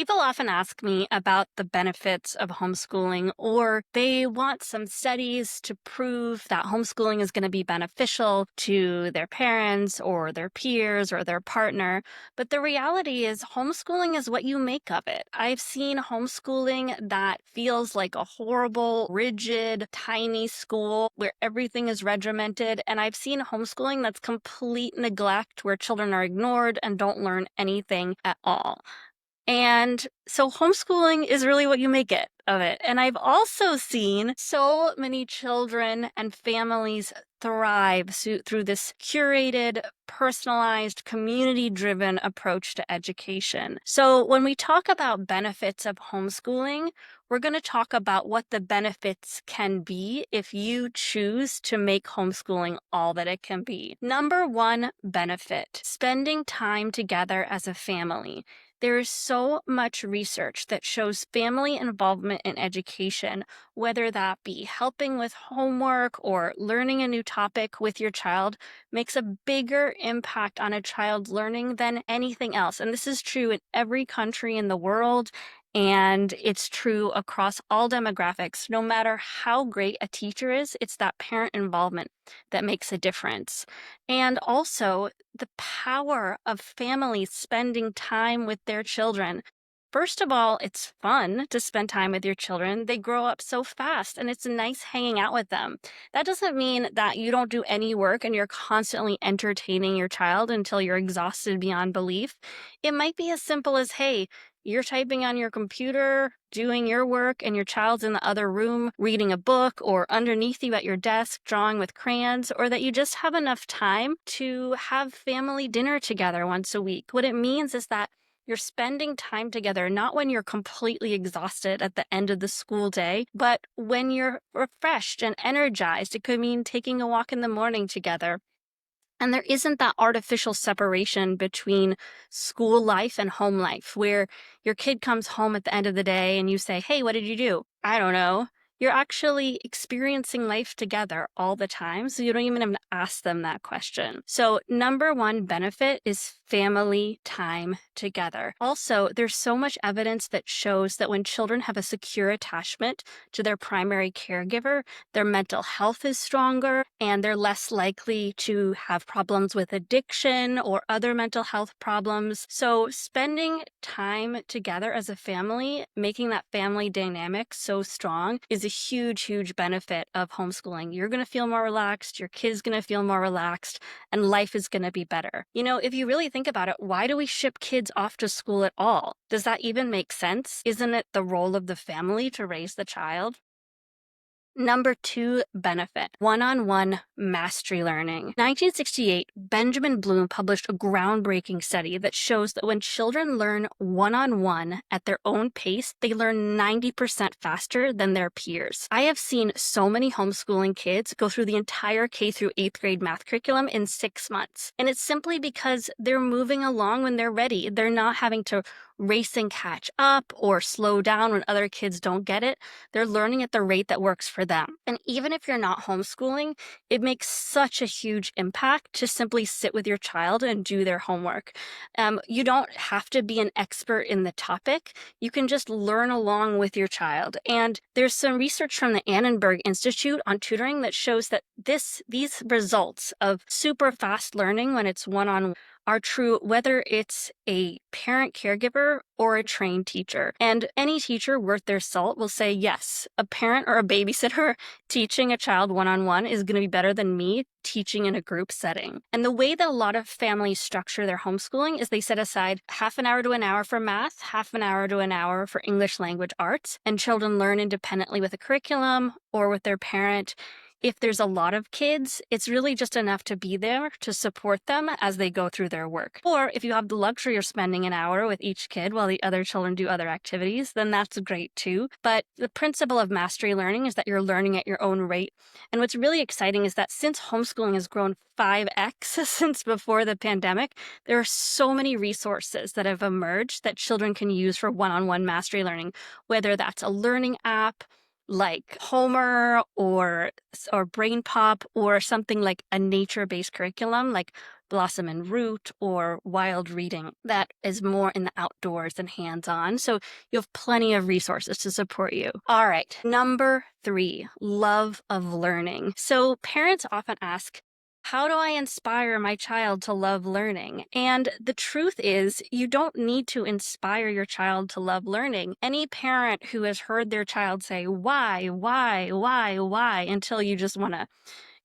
People often ask me about the benefits of homeschooling, or they want some studies to prove that homeschooling is going to be beneficial to their parents or their peers or their partner. But the reality is, homeschooling is what you make of it. I've seen homeschooling that feels like a horrible, rigid, tiny school where everything is regimented. And I've seen homeschooling that's complete neglect, where children are ignored and don't learn anything at all. And so homeschooling is really what you make it of it. And I've also seen so many children and families thrive through this curated, personalized, community-driven approach to education. So when we talk about benefits of homeschooling, we're going to talk about what the benefits can be if you choose to make homeschooling all that it can be. Number one benefit, spending time together as a family. There is so much research that shows family involvement in education, whether that be helping with homework or learning a new topic with your child, makes a bigger impact on a child's learning than anything else. And this is true in every country in the world. And it's true across all demographics. No matter how great a teacher is, it's that parent involvement that makes a difference. And also, the power of families spending time with their children. First of all, it's fun to spend time with your children. They grow up so fast and it's nice hanging out with them. That doesn't mean that you don't do any work and you're constantly entertaining your child until you're exhausted beyond belief. It might be as simple as, hey, you're typing on your computer, doing your work, and your child's in the other room reading a book, or underneath you at your desk drawing with crayons, or that you just have enough time to have family dinner together once a week. What it means is that you're spending time together, not when you're completely exhausted at the end of the school day, but when you're refreshed and energized. It could mean taking a walk in the morning together. And there isn't that artificial separation between school life and home life where your kid comes home at the end of the day and you say, hey, what did you do? I don't know. You're actually experiencing life together all the time, so you don't even have to ask them that question. So, number one benefit is family time together. Also, there's so much evidence that shows that when children have a secure attachment to their primary caregiver, their mental health is stronger and they're less likely to have problems with addiction or other mental health problems. So, spending time together as a family, making that family dynamic so strong, is a huge, huge benefit of homeschooling. You're going to feel more relaxed, your kid's going to feel more relaxed, and life is going to be better. You know, if you really think about it, why do we ship kids off to school at all? Does that even make sense? Isn't it the role of the family to raise the child? Number two benefit, one-on-one mastery learning. 1968, Benjamin Bloom published a groundbreaking study that shows that when children learn one-on-one at their own pace, they learn 90% faster than their peers. I have seen so many homeschooling kids go through the entire K through 8th grade math curriculum in 6 months. And it's simply because they're moving along when they're ready. They're not having to race and catch up or slow down when other kids don't get it. They're learning at the rate that works for them. And even if you're not homeschooling, it makes such a huge impact to simply sit with your child and do their homework. You don't have to be an expert in the topic. You can just learn along with your child. And there's some research from the Annenberg Institute on tutoring that shows that these results of super fast learning when it's one-on-one are true whether it's a parent caregiver or a trained teacher. And any teacher worth their salt will say, yes, a parent or a babysitter teaching a child one-on-one is going to be better than me teaching in a group setting. And the way that a lot of families structure their homeschooling is they set aside half an hour to an hour for math, half an hour to an hour for English language arts, and children learn independently with a curriculum or with their parent. If there's a lot of kids, it's really just enough to be there to support them as they go through their work. Or if you have the luxury of spending an hour with each kid while the other children do other activities, then that's great too. But the principle of mastery learning is that you're learning at your own rate. And what's really exciting is that since homeschooling has grown 5x since before the pandemic, there are so many resources that have emerged that children can use for one-on-one mastery learning, whether that's a learning app, like Homer or Brain Pop, or something like a nature-based curriculum like Blossom and Root or Wild Reading that is more in the outdoors and hands-on. So you have plenty of resources to support you. All right, number 3, love of learning. So parents often ask, how do I inspire my child to love learning? And the truth is, you don't need to inspire your child to love learning. Any parent who has heard their child say, why, until you just want to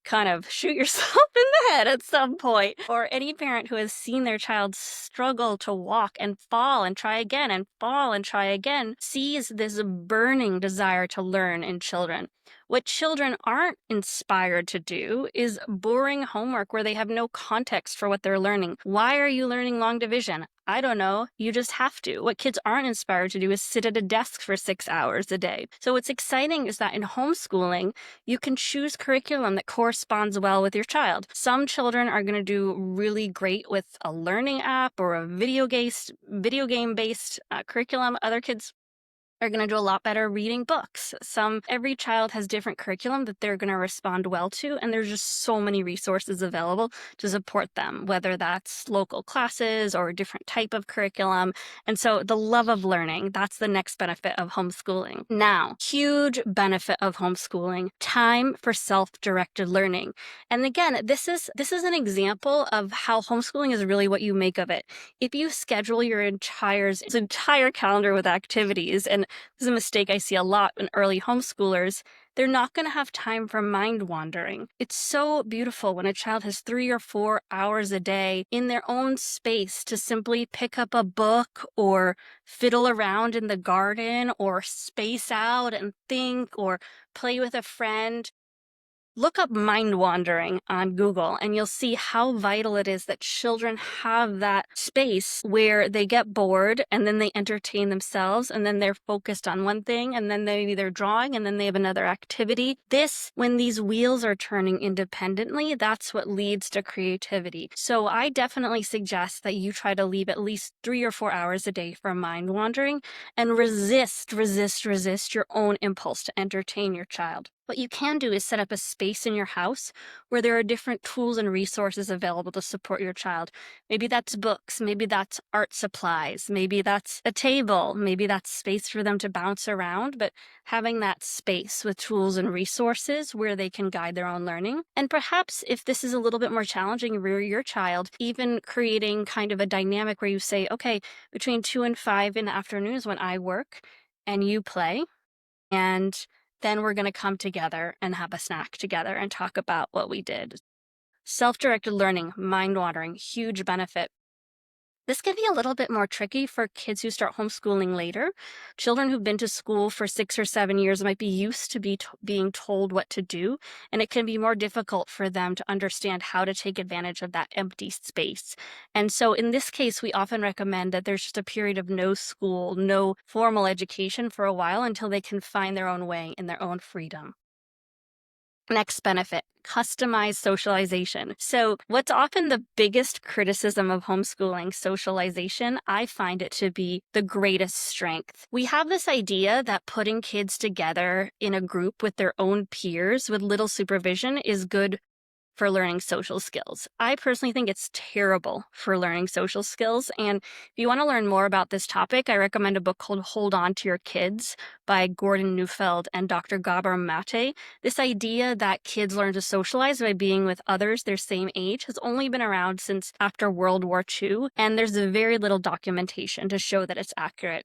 kind of shoot yourself in the head at some point, or any parent who has seen their child struggle to walk and fall and try again and fall and try again, sees this burning desire to learn in children. What children aren't inspired to do is boring homework where they have no context for what they're learning. Why are you learning long division? I don't know. You just have to. What kids aren't inspired to do is sit at a desk for 6 hours a day. So what's exciting is that in homeschooling, you can choose curriculum that corresponds well with your child. Some children are going to do really great with a learning app or a video game-based curriculum. Other kids are going to do a lot better reading books. Every child has different curriculum that they're going to respond well to, and there's just so many resources available to support them, whether that's local classes or a different type of curriculum. And so the love of learning, that's the next benefit of homeschooling. Now, huge benefit of homeschooling, time for self-directed learning. And again, this is an example of how homeschooling is really what you make of it. If you schedule your entire calendar with activities, and this is a mistake I see a lot in early homeschoolers, they're not going to have time for mind wandering. It's so beautiful when a child has 3 or 4 hours a day in their own space to simply pick up a book or fiddle around in the garden or space out and think or play with a friend. Look up mind wandering on Google and you'll see how vital it is that children have that space where they get bored and then they entertain themselves and then they're focused on one thing and then maybe they're drawing and then they have another activity. When these wheels are turning independently, that's what leads to creativity. So I definitely suggest that you try to leave at least 3 or 4 hours a day for mind wandering and resist your own impulse to entertain your child. What you can do is set up a space in your house where there are different tools and resources available to support your child. Maybe that's books, maybe that's art supplies, maybe that's a table, maybe that's space for them to bounce around, but having that space with tools and resources where they can guide their own learning. And perhaps if this is a little bit more challenging for your child, even creating kind of a dynamic where you say, okay, between 2 and 5 in the afternoons when I work and you play, and then we're going to come together and have a snack together and talk about what we did. Self-directed learning, mind-wandering, huge benefit. This can be a little bit more tricky for kids who start homeschooling later. Children who've been to school for 6 or 7 years might be used to being told what to do, and it can be more difficult for them to understand how to take advantage of that empty space. And so in this case, we often recommend that there's just a period of no school, no formal education for a while until they can find their own way in their own freedom. Next benefit, customized socialization. So what's often the biggest criticism of homeschooling, socialization, I find it to be the greatest strength. We have this idea that putting kids together in a group with their own peers with little supervision is good for learning social skills. I personally think it's terrible for learning social skills. And if you want to learn more about this topic, I recommend a book called Hold On to Your Kids by Gordon Neufeld and Dr. Gabor Mate. This idea that kids learn to socialize by being with others their same age has only been around since after World War II, and there's very little documentation to show that it's accurate.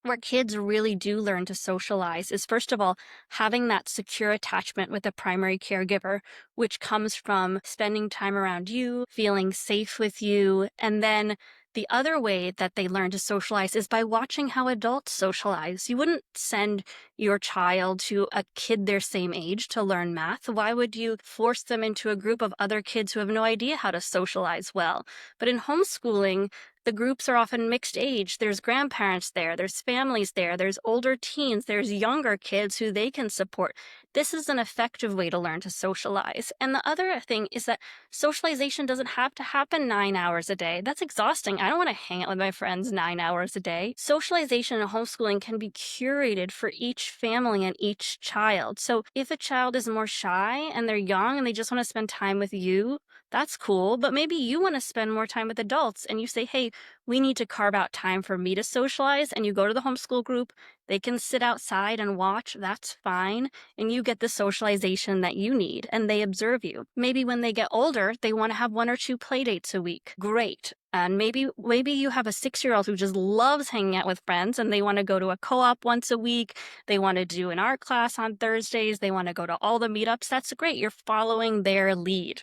Where kids really do learn to socialize is, first of all, having that secure attachment with a primary caregiver, which comes from spending time around you, feeling safe with you. And then the other way that they learn to socialize is by watching how adults socialize. You wouldn't send your child to a kid their same age to learn math. Why would you force them into a group of other kids who have no idea how to socialize well? But in homeschooling, The groups are often mixed age. There's grandparents there, there's families there, there's older teens, there's younger kids who they can support. This is an effective way to learn to socialize. And the other thing is that socialization doesn't have to happen 9 hours a day. That's exhausting. I don't want to hang out with my friends 9 hours a day. Socialization and homeschooling can be curated for each family and each child. So if a child is more shy and they're young and they just want to spend time with you, that's cool. But maybe you want to spend more time with adults and you say, hey, we need to carve out time for me to socialize. And you go to the homeschool group. They can sit outside and watch. That's fine. And you get the socialization that you need and they observe you. Maybe when they get older, they want to have 1 or 2 play dates a week. Great. And maybe you have a 6-year-old who just loves hanging out with friends and they want to go to a co-op once a week. They want to do an art class on Thursdays. They want to go to all the meetups. That's great. You're following their lead.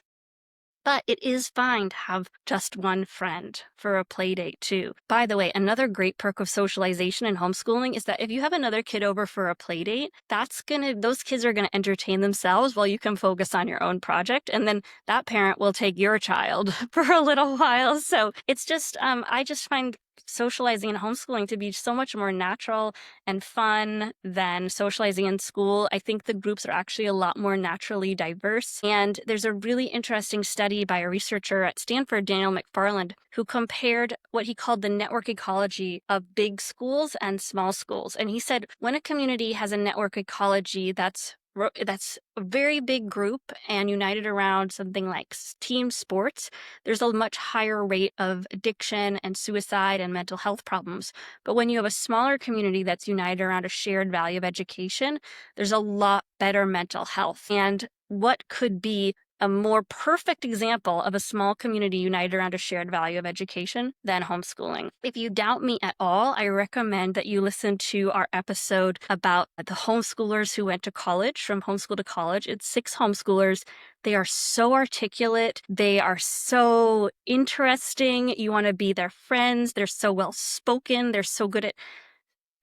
But it is fine to have just one friend for a play date too. By the way, another great perk of socialization and homeschooling is that if you have another kid over for a play date, those kids are gonna entertain themselves while you can focus on your own project. And then that parent will take your child for a little while. So it's just, I just find socializing and homeschooling to be so much more natural and fun than socializing in school. I think the groups are actually a lot more naturally diverse. And there's a really interesting study by a researcher at Stanford, Daniel McFarland, who compared what he called the network ecology of big schools and small schools. And he said when a community has a network ecology that's a very big group and united around something like team sports, there's a much higher rate of addiction and suicide and mental health problems. But when you have a smaller community that's united around a shared value of education, there's a lot better mental health. And what could be a more perfect example of a small community united around a shared value of education than homeschooling? If you doubt me at all, I recommend that you listen to our episode about the homeschoolers who went to college, from homeschool to college. It's 6 homeschoolers. They are so articulate. They are so interesting. You want to be their friends. They're so well spoken. They're so good at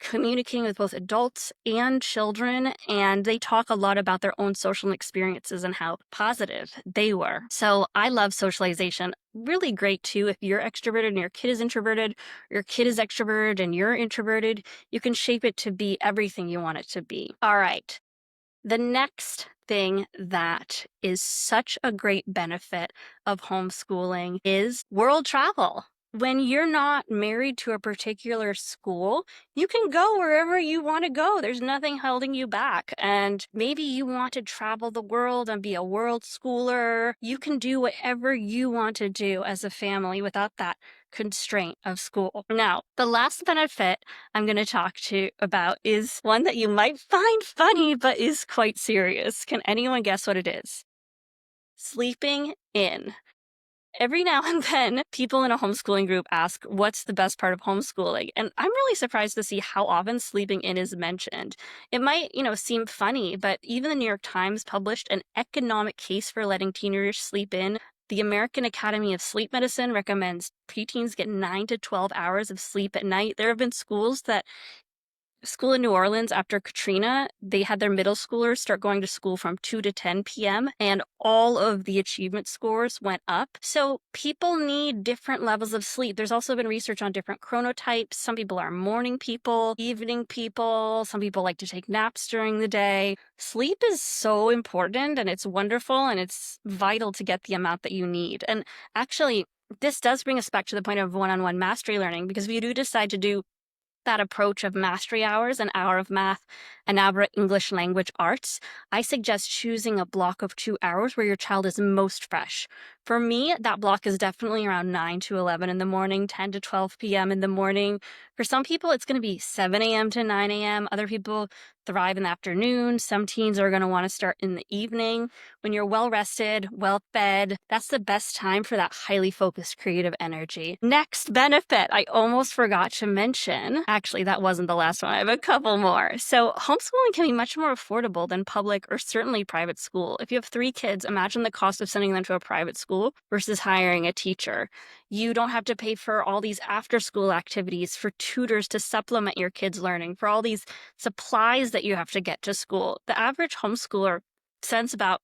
communicating with both adults and children, and they talk a lot about their own social experiences and how positive they were. So I love socialization. Really great too if you're extroverted and your kid is introverted, your kid is extroverted and you're introverted. You can shape it to be everything you want it to be. All right. The next thing that is such a great benefit of homeschooling is world travel. When you're not married to a particular school, you can go wherever you want to go. There's nothing holding you back. And maybe you want to travel the world and be a world schooler. You can do whatever you want to do as a family without that constraint of school. Now, the last benefit I'm going to talk to you about is one that you might find funny, but is quite serious. Can anyone guess what it is? Sleeping in. Every now and then, people in a homeschooling group ask, what's the best part of homeschooling? And I'm really surprised to see how often sleeping in is mentioned. It might, seem funny, but even the New York Times published an economic case for letting teenagers sleep in. The American Academy of Sleep Medicine recommends preteens get 9 to 12 hours of sleep at night. There have been school in New Orleans after Katrina, they had their middle schoolers start going to school from 2 to 10 p.m. and all of the achievement scores went up. So people need different levels of sleep. There's also been research on different chronotypes. Some people are morning people, evening people. Some people like to take naps during the day. Sleep is so important and it's wonderful and it's vital to get the amount that you need. And actually, this does bring us back to the point of one-on-one mastery learning, because if you do decide to do that approach of mastery hours, an hour of math, an hour of English language arts, I suggest choosing a block of 2 hours where your child is most fresh. For me, that block is definitely around 9 to 11 in the morning, 10 to 12 p.m. in the morning. For some people, it's going to be 7 a.m. to 9 a.m. Other people thrive in the afternoon. Some teens are going to want to start in the evening. When you're well rested, well fed, that's the best time for that highly focused creative energy. Next benefit, I almost forgot to mention. Actually, that wasn't the last one. I have a couple more. So homeschooling can be much more affordable than public or certainly private school. If you have 3 kids, imagine the cost of sending them to a private school versus hiring a teacher. You don't have to pay for all these after-school activities, for tutors to supplement your kids' learning, for all these supplies that you have to get to school. The average homeschooler sends about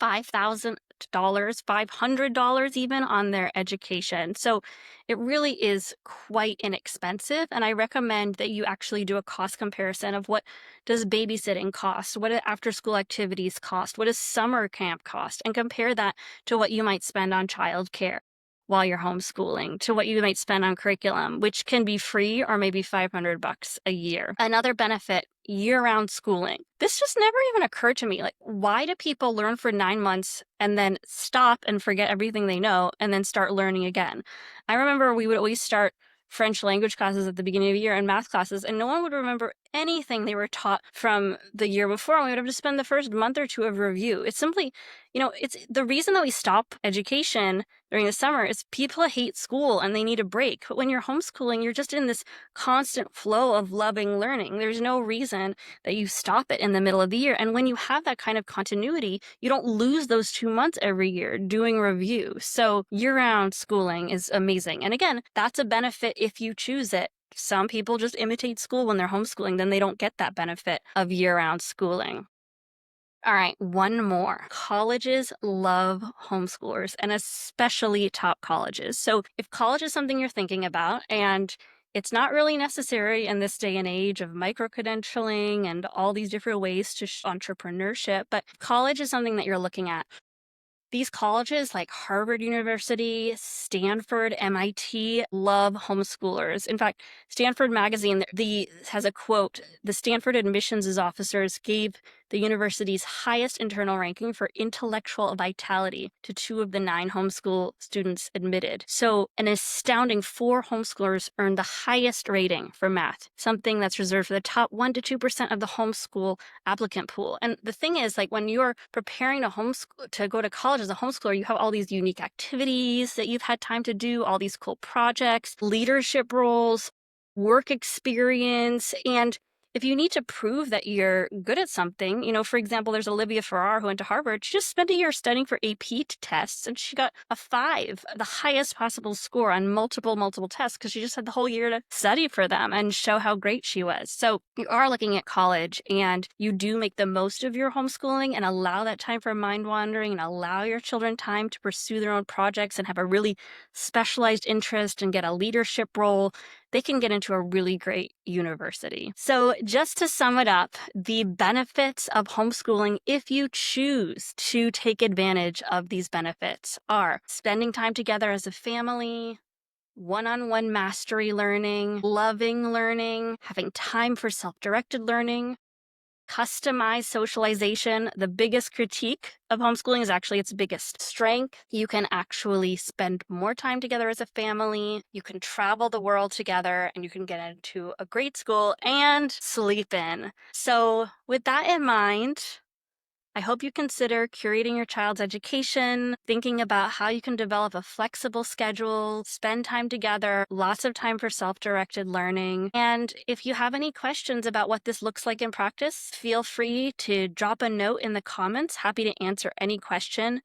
$5,000 spend dollars, $500 even, on their education. So it really is quite inexpensive. And I recommend that you actually do a cost comparison of what does babysitting cost? What do after school activities cost? What does summer camp cost? And compare that to what you might spend on childcare while you're homeschooling, to what you might spend on curriculum, which can be free or maybe $500 a year. Another benefit, year-round schooling. This just never even occurred to me. Like, why do people learn for 9 months and then stop and forget everything they know and then start learning again? I remember we would always start French language classes at the beginning of the year and math classes, and no one would remember anything they were taught from the year before. And we would have to spend the first month or two of review. It's simply, it's the reason that we stop education during the summer is people hate school and they need a break. But when you're homeschooling, you're just in this constant flow of loving learning. There's no reason that you stop it in the middle of the year. And when you have that kind of continuity, you don't lose those 2 months every year doing review. So year-round schooling is amazing. And again, that's a benefit if you choose it. Some people just imitate school when they're homeschooling, then they don't get that benefit of year-round schooling. All right, one more. Colleges love homeschoolers, and especially top colleges. So if college is something you're thinking about, and it's not really necessary in this day and age of micro-credentialing and all these different ways to entrepreneurship, but college is something that you're looking at. These colleges like Harvard University, Stanford, MIT love homeschoolers. In fact, Stanford Magazine has a quote, "The Stanford admissions officers gave the university's highest internal ranking for intellectual vitality to 2 of the 9 homeschool students admitted." So an astounding 4 homeschoolers earned the highest rating for math, something that's reserved for the top 1 to 2% of the homeschool applicant pool. And the thing is, like, when you're preparing to go to college as a homeschooler, you have all these unique activities that you've had time to do, all these cool projects, leadership roles, work experience. And if you need to prove that you're good at something, for example, there's Olivia Farrar who went to Harvard. She just spent a year studying for AP tests and she got a 5, the highest possible score on multiple tests, because she just had the whole year to study for them and show how great she was. So you are looking at college and you do make the most of your homeschooling and allow that time for mind wandering and allow your children time to pursue their own projects and have a really specialized interest and get a leadership role. They can get into a really great university. So just to sum it up, the benefits of homeschooling, if you choose to take advantage of these benefits, are spending time together as a family, one-on-one mastery learning, loving learning, having time for self-directed learning, customized socialization. The biggest critique of homeschooling is actually its biggest strength. You can actually spend more time together as a family. You can travel the world together and you can get into a great school and sleep in. So with that in mind, I hope you consider curating your child's education, thinking about how you can develop a flexible schedule, spend time together, lots of time for self-directed learning. And if you have any questions about what this looks like in practice, feel free to drop a note in the comments. Happy to answer any question.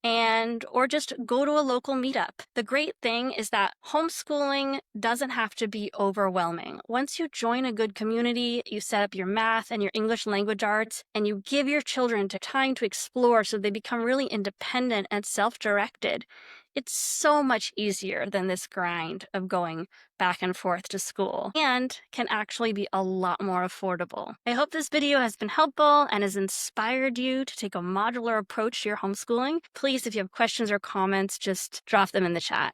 Or just go to a local meetup. The great thing is that homeschooling doesn't have to be overwhelming. Once you join a good community, you set up your math and your English language arts, and you give your children time to explore so they become really independent and self-directed. It's so much easier than this grind of going back and forth to school, and can actually be a lot more affordable. I hope this video has been helpful and has inspired you to take a modular approach to your homeschooling. Please, if you have questions or comments, just drop them in the chat.